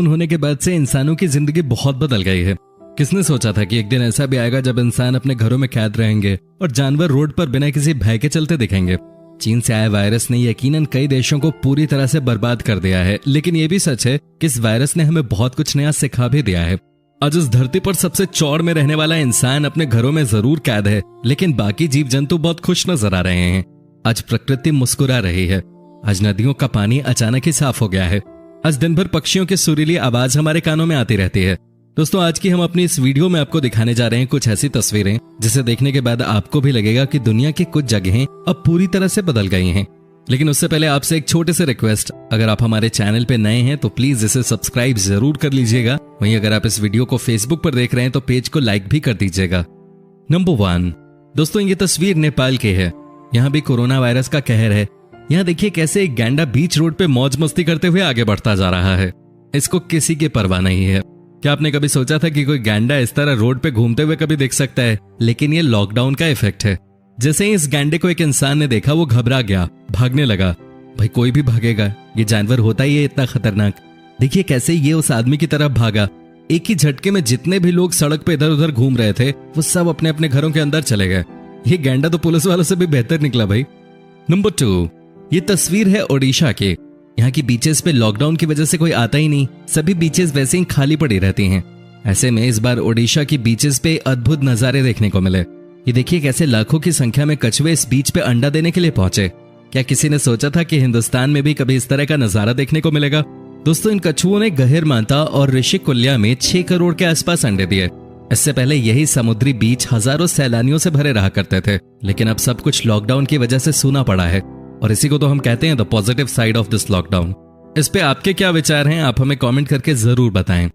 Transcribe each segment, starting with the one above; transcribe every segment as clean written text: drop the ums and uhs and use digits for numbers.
होने के बाद से इंसानों की जिंदगी बहुत बदल गई है। किसने सोचा था कि एक दिन ऐसा भी आएगा जब इंसान अपने घरों में कैद रहेंगे और जानवर रोड पर बिना किसी भय के चलते दिखेंगे। चीन से आए वायरस ने यकीनन कई देशों को पूरी तरह से बर्बाद कर दिया है, लेकिन यह भी सच है कि इस वायरस ने हमें बहुत कुछ नया सिखा भी दिया है। आज इस धरती पर सबसे चौड़ में रहने वाला इंसान अपने घरों में जरूर कैद है, लेकिन बाकी जीव जंतु बहुत खुश नजर आ रहे हैं। आज प्रकृति मुस्कुरा रही है। आज नदियों का पानी अचानक ही साफ हो गया है। आज दिन भर पक्षियों की सुरीली आवाज हमारे कानों में आती रहती है। दोस्तों, आज की हम अपनी इस वीडियो में आपको दिखाने जा रहे हैं कुछ ऐसी तस्वीरें जिसे देखने के बाद आपको भी लगेगा कि दुनिया की कुछ जगहें अब पूरी तरह से बदल गई हैं। लेकिन उससे पहले आपसे एक छोटे से रिक्वेस्ट, अगर आप हमारे चैनल पे नए हैं तो प्लीज इसे सब्सक्राइब जरूर कर लीजिएगा। वहीं अगर आप इस वीडियो को फेसबुक पर देख रहे हैं तो पेज को लाइक भी कर दीजिएगा। नंबर 1, दोस्तों ये तस्वीर नेपाल की है। यहाँ भी कोरोना वायरस का कहर है। यहाँ देखिए कैसे एक गैंडा बीच रोड पे मौज मस्ती करते हुए आगे बढ़ता जा रहा है। इसको किसी की परवाह नहीं है। क्या आपने कभी सोचा था कि कोई गैंडा इस तरह रोड पे घूमते हुए कभी देख सकता है? लेकिन ये लॉकडाउन का इफेक्ट है। जैसे ही इस गैंडे को एक इंसान ने देखा वो घबरा गया, भागने लगा। भाई कोई भी भागेगा, ये जानवर होता ही है इतना खतरनाक। देखिए कैसे ये उस आदमी की तरफ भागा। एक ही झटके में जितने भी लोग सड़क पे इधर उधर घूम रहे थे वो सब अपने अपने घरों के अंदर चले गए। ये गैंडा तो पुलिस वालों से भी बेहतर निकला भाई। नंबर 2, ये तस्वीर है ओडिशा की। यहाँ की बीचेस पे लॉकडाउन की वजह से कोई आता ही नहीं। सभी बीचेस वैसे ही खाली पड़ी रहती हैं। ऐसे में इस बार ओडिशा की बीचेस पे अद्भुत नजारे देखने को मिले। ये देखिए कैसे लाखों की संख्या में कछुए इस बीच पे अंडा देने के लिए पहुंचे। क्या किसी ने सोचा था कि हिंदुस्तान में भी कभी इस तरह का नजारा देखने को मिलेगा? दोस्तों, इन कछुओं ने गहिरमाता और ऋषिकुल्या में 6 करोड़ के आसपास अंडे दिए। इससे पहले यही समुद्री बीच हजारों सैलानियों से भरे रहा करते थे, लेकिन अब सब कुछ लॉकडाउन की वजह से सूना पड़ा है। और इसी को तो हम कहते हैं the positive side of this lockdown. इस पे आपके क्या विचार हैं? आप हमें कमेंट करके जरूर बताएं।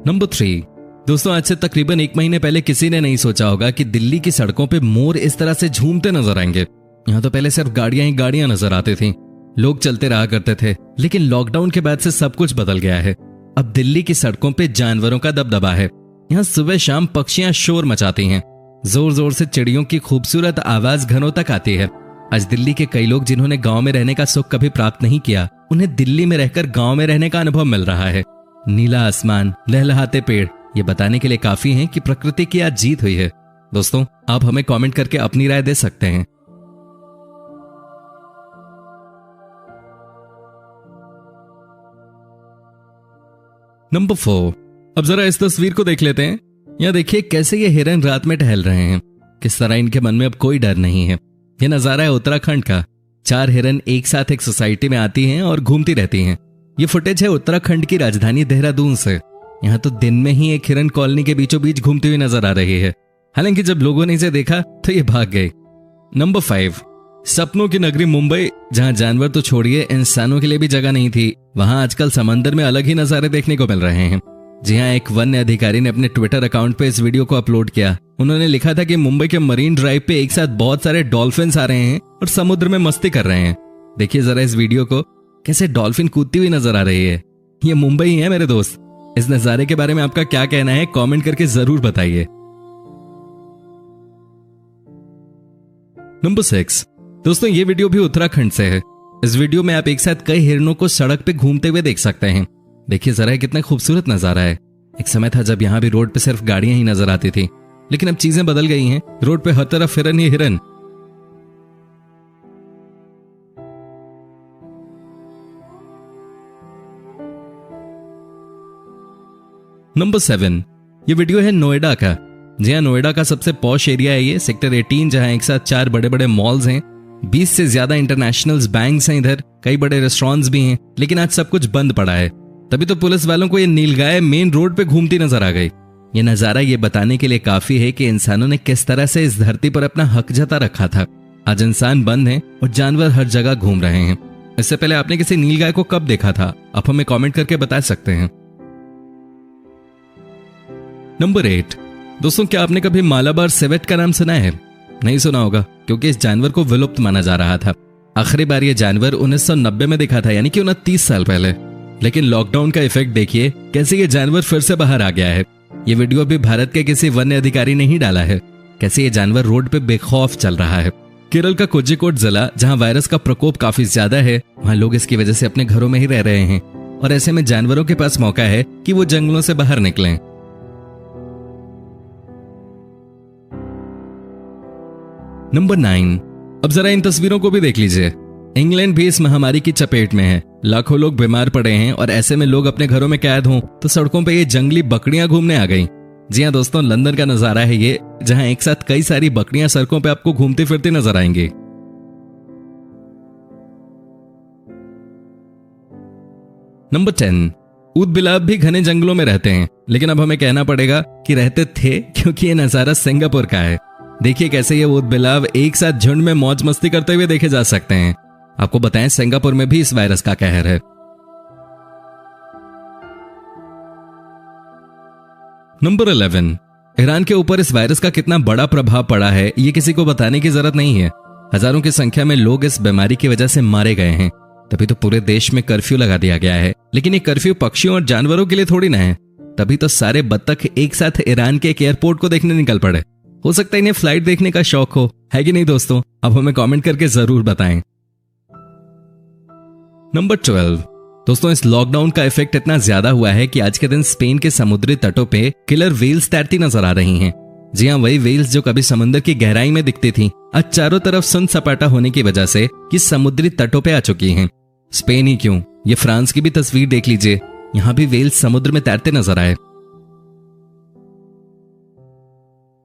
नंबर 3, दोस्तों आज से तकरीबन 1 महीने पहले किसी ने नहीं सोचा होगा कि दिल्ली की सड़कों पे मोर इस तरह से झूमते नजर आएंगे। यहाँ तो पहले सिर्फ गाड़ियां ही गाड़ियां नजर आती थी, लोग चलते रहा करते थे। लेकिन लॉकडाउन के बाद से सब कुछ बदल गया है। अब दिल्ली की सड़कों पे जानवरों का दबदबा है। यहाँ सुबह शाम पक्षियां शोर मचाती हैं। जोर जोर से चिड़ियों की खूबसूरत आवाज घरों तक आती है। आज दिल्ली के कई लोग जिन्होंने गांव में रहने का सुख कभी प्राप्त नहीं किया, उन्हें दिल्ली में रहकर गांव में रहने का अनुभव मिल रहा है। नीला आसमान, लहलहाते पेड़, ये बताने के लिए काफी हैं कि प्रकृति की आज जीत हुई है। दोस्तों, आप हमें कमेंट करके अपनी राय दे सकते हैं। नंबर 4, अब जरा इस तस्वीर को देख लेते हैं। यहाँ देखिए कैसे ये हिरन रात में टहल रहे हैं। किस तरह इनके मन में अब कोई डर नहीं है। यह नजारा है उत्तराखंड का। 4 हिरन एक साथ एक सोसाइटी में आती हैं और घूमती रहती हैं। ये फुटेज है उत्तराखंड की राजधानी देहरादून से। यहाँ तो दिन में ही एक हिरन कॉलोनी के बीचों बीच घूमती हुई नजर आ रही है। हालांकि जब लोगों ने इसे देखा तो ये भाग गए। नंबर 5, सपनों की नगरी मुंबई, जहां जानवर तो छोड़िए इंसानों के लिए भी जगह नहीं थी, वहां आजकल समंदर में अलग ही नजारे देखने को मिल रहे हैं। जी हाँ, एक वन्य अधिकारी ने अपने ट्विटर अकाउंट पे इस वीडियो को अपलोड किया। उन्होंने लिखा था कि मुंबई के मरीन ड्राइव पे एक साथ बहुत सारे डॉल्फिन्स आ रहे हैं और समुद्र में मस्ती कर रहे हैं। देखिए जरा इस वीडियो को, कैसे डॉल्फिन कूदती हुई नजर आ रही है। ये मुंबई है मेरे दोस्त। इस नजारे के बारे में आपका क्या कहना है? कमेंट करके जरूर बताइए। नंबर 6, दोस्तों ये वीडियो भी उत्तराखंड से है। इस वीडियो में आप एक साथ कई हिरणों को सड़क पे घूमते हुए देख सकते हैं। देखिए जरा कितना खूबसूरत नजारा है। एक समय था जब यहाँ भी रोड पे सिर्फ गाड़ियां ही नजर आती थी, लेकिन अब चीजें बदल गई हैं। रोड पे हर तरफ हिरन ही हिरन। नंबर 7, ये वीडियो है नोएडा का। जी हाँ, नोएडा का सबसे पॉश एरिया है ये, सेक्टर 18, जहां एक साथ 4 बड़े बड़े मॉल्स हैं। 20 से ज्यादा इंटरनेशनल बैंक्स हैं इधर, कई बड़े रेस्टोरेंट्स भी हैं। लेकिन आज सब कुछ बंद पड़ा है। तभी तो पुलिस वालों को ये नीलगाय मेन रोड पे घूमती नजर आ गई। ये नजारा ये बताने के लिए काफी है कि इंसानों ने किस तरह से इस धरती पर अपना हक जता रखा था। आज इंसान बंद है और जानवर हर जगह घूम रहे हैं। इससे पहले आपने किसी नीलगाय को कब देखा था? आप हमें कमेंट करके बता सकते हैं। नंबर 8, दोस्तों क्या आपने कभी मालाबार सेवेट का नाम सुना है? नहीं सुना होगा, क्योंकि इस जानवर को विलुप्त माना जा रहा था। आखिरी बार ये जानवर 1990 में दिखा था, यानी कि 29 साल पहले। लेकिन लॉकडाउन का इफेक्ट देखिए कैसे ये जानवर फिर से बाहर आ गया है। ये वीडियो भी भारत के किसी वन्य अधिकारी ने ही डाला है। कैसे ये जानवर रोड पे बेखौफ चल रहा है। केरल का कोझिकोड जिला, जहां वायरस का प्रकोप काफी ज्यादा है, वहां लोग इसकी वजह से अपने घरों में ही रह रहे हैं। और ऐसे में जानवरों के पास मौका है कि वो जंगलों से बाहर निकलें। नंबर 9, अब जरा इन तस्वीरों को भी देख लीजिए। इंग्लैंड भी इस महामारी की चपेट में है। लाखों लोग बीमार पड़े हैं और ऐसे में लोग अपने घरों में कैद हों तो सड़कों पे ये जंगली बकरियां घूमने आ गईं। जी हाँ दोस्तों, लंदन का नजारा है ये, जहां एक साथ कई सारी बकरियां सड़कों पे आपको घूमती फिरती नजर आएंगी। नंबर 10, ऊदबिलाव भी घने जंगलों में रहते हैं, लेकिन अब हमें कहना पड़ेगा कि रहते थे, क्योंकि ये नजारा सिंगापुर का है। देखिए कैसे ये ऊदबिलाव एक साथ झुंड में मौज मस्ती करते हुए देखे जा सकते हैं। आपको बताएं, सिंगापुर में भी इस वायरस का कहर है। नंबर 11, ईरान के ऊपर इस वायरस का कितना बड़ा प्रभाव पड़ा है ये किसी को बताने की जरूरत नहीं है। हजारों की संख्या में लोग इस बीमारी की वजह से मारे गए हैं। तभी तो पूरे देश में कर्फ्यू लगा दिया गया है। लेकिन ये कर्फ्यू पक्षियों और जानवरों के लिए थोड़ी ना है। तभी तो सारे बत्तख एक साथ ईरान के एक एयरपोर्ट को देखने निकल पड़े। हो सकता है इन्हें फ्लाइट देखने का शौक हो, है कि नहीं दोस्तों? अब हमें कमेंट करके जरूर बताएं। नंबर 12, दोस्तों इस लॉकडाउन का इफेक्ट इतना ज्यादा हुआ है कि आज के दिन स्पेन के समुद्री तटों पे किलर व्हेल्स तैरती नजर आ रही हैं। जी हाँ, वही व्हेल्स जो कभी समुद्र की गहराई में दिखती थी, आज चारों तरफ सुन सपाटा होने की वजह से ये समुद्री तटों पे आ चुकी हैं। स्पेन ही क्यों, ये फ्रांस की भी तस्वीर देख लीजिए, यहां भी व्हेल्स समुद्र में तैरते नजर आए।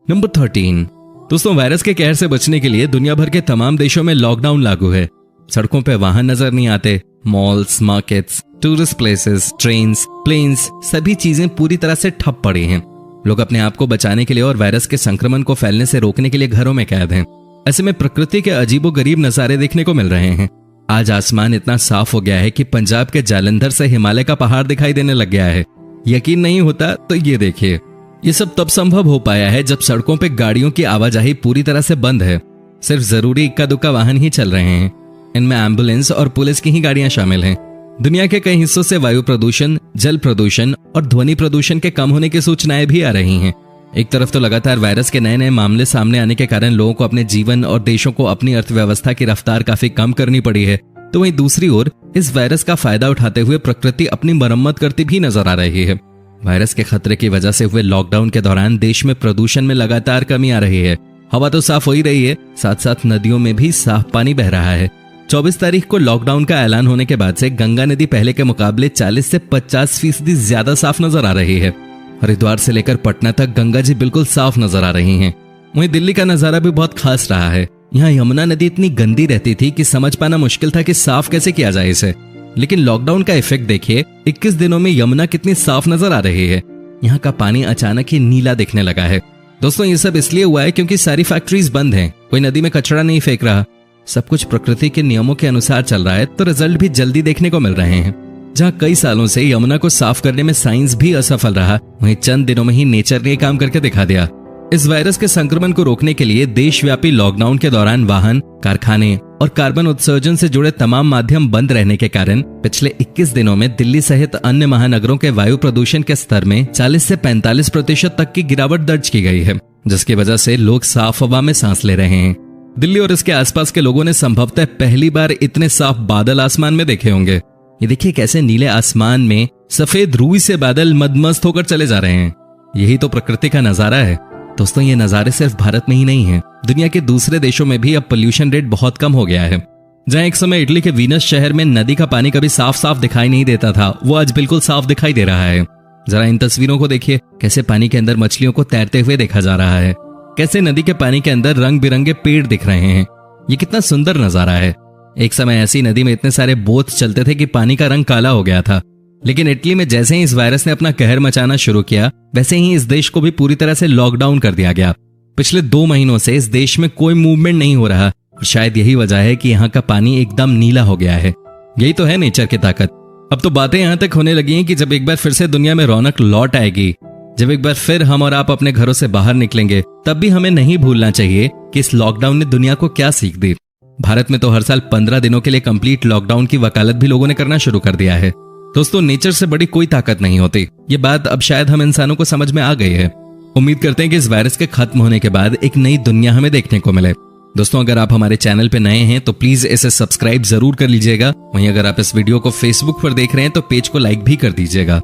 नंबर 13, दोस्तों वायरस के कहर से बचने के लिए दुनिया भर के तमाम देशों में लॉकडाउन लागू है। सड़कों पे वाहन नजर नहीं आते। Malls, markets, tourist places, trains, planes, सभी चीजें पूरी तरह से ठप पड़ी हैं। लोग अपने आप को बचाने के लिए और वायरस के संक्रमण को फैलने से रोकने के लिए घरों में कैद हैं। ऐसे में प्रकृति के अजीबोगरीब नजारे देखने को मिल रहे हैं। आज आसमान इतना साफ हो गया है कि पंजाब के जालंधर से हिमालय का पहाड़ दिखाई देने लग गया है। यकीन नहीं होता तो ये देखिए। ये सब तब संभव हो पाया है जब सड़कों पे गाड़ियों की आवाजाही पूरी तरह से बंद है। सिर्फ जरूरी इक्का दुक्का वाहन ही चल रहे हैं। इनमें एम्बुलेंस और पुलिस की ही गाड़ियां शामिल हैं। दुनिया के कई हिस्सों से वायु प्रदूषण, जल प्रदूषण और ध्वनि प्रदूषण के कम होने की सूचनाएं भी आ रही हैं। एक तरफ तो लगातार वायरस के नए नए मामले सामने आने के कारण लोगों को अपने जीवन और देशों को अपनी अर्थव्यवस्था की रफ्तार काफी कम करनी पड़ी है, तो वहीं दूसरी ओर इस वायरस का फायदा उठाते हुए प्रकृति अपनी मरम्मत करती भी नजर आ रही है। वायरस के खतरे की वजह से हुए लॉकडाउन के दौरान देश में प्रदूषण में लगातार कमी आ रही है। हवा तो साफ हो ही रही है, साथ साथ नदियों में भी साफ पानी बह रहा है। 24 तारीख को लॉकडाउन का ऐलान होने के बाद से गंगा नदी पहले के मुकाबले 40 से 50% ज्यादा साफ नजर आ रही है। हरिद्वार से लेकर पटना तक गंगा जी बिल्कुल साफ नजर आ रही हैं। वहीं दिल्ली का नजारा भी बहुत खास रहा है। यहाँ यमुना नदी इतनी गंदी रहती थी कि समझ पाना मुश्किल था कि साफ कैसे किया जाए इसे। लेकिन लॉकडाउन का इफेक्ट देखिए, 21 दिनों में यमुना कितनी साफ नजर आ रही है। यहाँ का पानी अचानक ही नीला दिखने लगा है। दोस्तों ये सब इसलिए हुआ है क्योंकि सारी फैक्ट्रीज बंद हैं, कोई नदी में कचरा नहीं फेंक रहा, सब कुछ प्रकृति के नियमों के अनुसार चल रहा है, तो रिजल्ट भी जल्दी देखने को मिल रहे हैं। जहाँ कई सालों से यमुना को साफ करने में साइंस भी असफल रहा, वहीं चंद दिनों में ही नेचर ने काम करके दिखा दिया। इस वायरस के संक्रमण को रोकने के लिए देशव्यापी लॉकडाउन के दौरान वाहन, कारखाने और कार्बन उत्सर्जन से जुड़े तमाम माध्यम बंद रहने के कारण पिछले 21 दिनों में दिल्ली सहित अन्य महानगरों के वायु प्रदूषण के स्तर में 40 से 45% तक की गिरावट दर्ज की गई है, जिसकी वजह से लोग साफ हवा में सांस ले रहे हैं। दिल्ली और इसके आसपास के लोगों ने संभवतः पहली बार इतने साफ बादल आसमान में देखे होंगे। ये देखिए कैसे नीले आसमान में सफेद रूई से बादल मदमस्त होकर चले जा रहे हैं। यही तो प्रकृति का नजारा है। दोस्तों ये नजारे सिर्फ भारत में ही नहीं है, दुनिया के दूसरे देशों में भी अब पोल्यूशन रेट बहुत कम हो गया है। जहां एक समय इटली के वीनस शहर में नदी का पानी कभी साफ साफ दिखाई नहीं देता था, वो आज बिल्कुल साफ दिखाई दे रहा है। जरा इन तस्वीरों को देखिए, कैसे पानी के अंदर मछलियों को तैरते हुए देखा जा रहा है, कैसे नदी के पानी के अंदर रंग बिरंगे पेड़ दिख रहे हैं। ये कितना सुंदर नजारा है। एक समय ऐसी नदी में इतने सारे बोट चलते थे कि पानी का रंग काला हो गया था। लेकिन इटली में जैसे ही इस वायरस ने अपना कहर मचाना शुरू किया, वैसे ही इस देश को भी पूरी तरह से लॉकडाउन कर दिया गया। पिछले 2 महीनों से इस देश में कोई मूवमेंट नहीं हो रहा और शायद यही वजह है कि यहाँ का पानी एकदम नीला हो गया है। यही तो है नेचर की ताकत। अब तो बातें यहाँ तक होने लगी हैं कि जब एक बार फिर से दुनिया में रौनक लौट आएगी, जब एक बार फिर हम और आप अपने घरों से बाहर निकलेंगे, तब भी हमें नहीं भूलना चाहिए कि इस लॉकडाउन ने दुनिया को क्या सीख दी। भारत में तो हर साल 15 दिनों के लिए कंप्लीट लॉकडाउन की वकालत भी लोगों ने करना शुरू कर दिया है। दोस्तों नेचर से बड़ी कोई ताकत नहीं होती, ये बात अब शायद हम इंसानों को समझ में आ गई है। उम्मीद करते हैं कि इस वायरस के खत्म होने के बाद एक नई दुनिया हमें देखने को मिले। दोस्तों, अगर आप हमारे चैनल पे नए हैं तो प्लीज इसे सब्सक्राइब जरूर कर लीजिएगा। वहीं अगर आप इस वीडियो को फेसबुक पर देख रहे हैं तो पेज को लाइक भी कर दीजिएगा।